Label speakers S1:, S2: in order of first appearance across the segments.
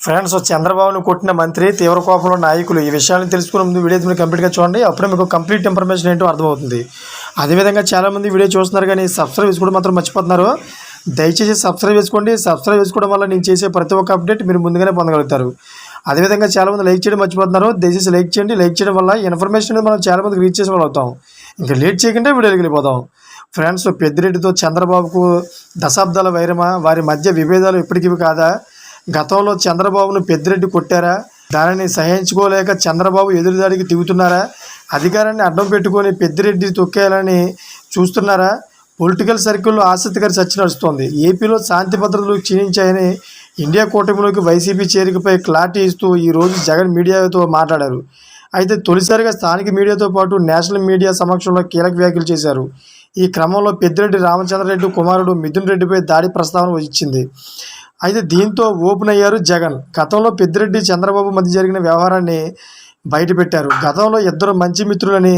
S1: Friends, చంద్రబాబును కొట్టిన మంత్రి, తీవ్ర కోపంలో నాయకులు, ఈ విషయాలను తెలుసుకునే ముందు వీడియో మీరు కంప్లీట్గా చూడండి. అప్పుడే మీకు కంప్లీట్ ఇన్ఫర్మేషన్ ఏంటో అర్థమవుతుంది. అదేవిధంగా చాలామంది వీడియో చూస్తున్నారు కానీ సబ్స్క్రైబ్ చేసుకోవడం మాత్రం మర్చిపోతున్నారు. దయచేసి సబ్స్క్రైబ్ చేసుకోండి. సబ్స్క్రైబ్ చేసుకోవడం వల్ల నేను చేసే ప్రతి ఒక్క అప్డేట్ మీరు ముందుగానే పొందగలుగుతారు. అదేవిధంగా చాలామంది లైక్ చేయడం మర్చిపోతున్నారు. దయచేసి లైక్ చేయండి. లైక్ చేయడం వల్ల ఇన్ఫర్మేషన్ మనం చాలామందికి రీచ్ చేసే వాళ్ళు అవుతాం. ఇంకా లేట్ చేయకుండా వీడియోకి వెళ్ళిపోతాం. ఫ్రెండ్స్, పెద్దిరెడ్డితో చంద్రబాబుకు దశాబ్దాల వైరమా? వారి మధ్య విభేదాలు ఇప్పటికివి కాదా? గతంలో చంద్రబాబును పెద్దిరెడ్డి కొట్టారా? దానిని సహించుకోలేక చంద్రబాబు ఎదురుదాడికి దిగుతున్నారా? అధికారాన్ని అడ్డం పెట్టుకొని పెద్దిరెడ్డి తొక్కేయాలని చూస్తున్నారా? పొలిటికల్ సర్కిల్లో ఆసక్తికర చర్చ నడుస్తోంది. ఏపీలో శాంతి భద్రతలు క్షీణించాయని ఇండియా కూటమిలోకి వైసీపీ చేరికపై క్లారిటీ ఇస్తూ ఈరోజు జగన్ మీడియాతో మాట్లాడారు. అయితే తొలిసారిగా స్థానిక మీడియాతో పాటు నేషనల్ మీడియా సమక్షంలో కీలక వ్యాఖ్యలు చేశారు. ఈ క్రమంలో పెద్దిరెడ్డి రామచంద్రరెడ్డి కుమారుడు మిథున్ రెడ్డిపై దాడి ప్రస్తావన వచ్చింది. అయితే దీంతో ఓపెన్ అయ్యారు జగన్. గతంలో పెద్దిరెడ్డి చంద్రబాబు మధ్య జరిగిన వ్యవహారాన్ని బయటపెట్టారు. గతంలో ఇద్దరు మంచి మిత్రులని,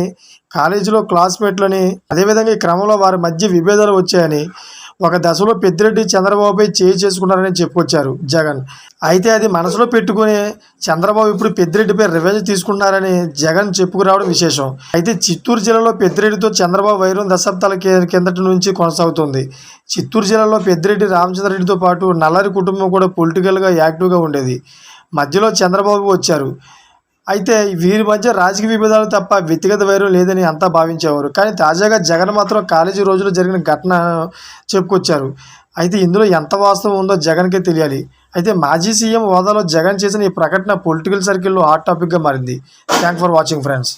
S1: కాలేజీలో క్లాస్మేట్లని, అదేవిధంగా ఈ క్రమంలో వారి మధ్య విభేదాలు వచ్చాయని, ఒక దశలో పెద్దిరెడ్డి చంద్రబాబుపై చేయి చేసుకున్నారని చెప్పుకొచ్చారు జగన్. అయితే అది మనసులో పెట్టుకుని చంద్రబాబు ఇప్పుడు పెద్దిరెడ్డిపై రివెంజ్ తీసుకున్నారని జగన్ చెప్పుకురావడం విశేషం. అయితే చిత్తూరు జిల్లాలో పెద్దిరెడ్డితో చంద్రబాబు వైరం దశాబ్దాల కిందటి నుంచి కొనసాగుతుంది. చిత్తూరు జిల్లాలో పెద్దిరెడ్డి రామచంద్రరెడ్డితో పాటు నల్లరి కుటుంబం కూడా పొలిటికల్గా యాక్టివ్గా ఉండేది. మధ్యలో చంద్రబాబు వచ్చారు. అయితే వీరి మధ్య రాజకీయ విభేదాలు తప్ప వ్యక్తిగత వైరం లేదని అంతా భావించేవారు. కానీ తాజాగా జగన్ మాత్రం కాలేజీ రోజుల్లో జరిగిన ఘటన చెప్పుకొచ్చారు. అయితే ఇందులో ఎంత వాస్తవం ఉందో జగన్కే తెలియాలి. అయితే మాజీ సీఎం హోదాలో జగన్ చేసిన ఈ ప్రకటన పొలిటికల్ సర్కిల్లో హాట్ టాపిక్గా మారింది. Thank for watching friends.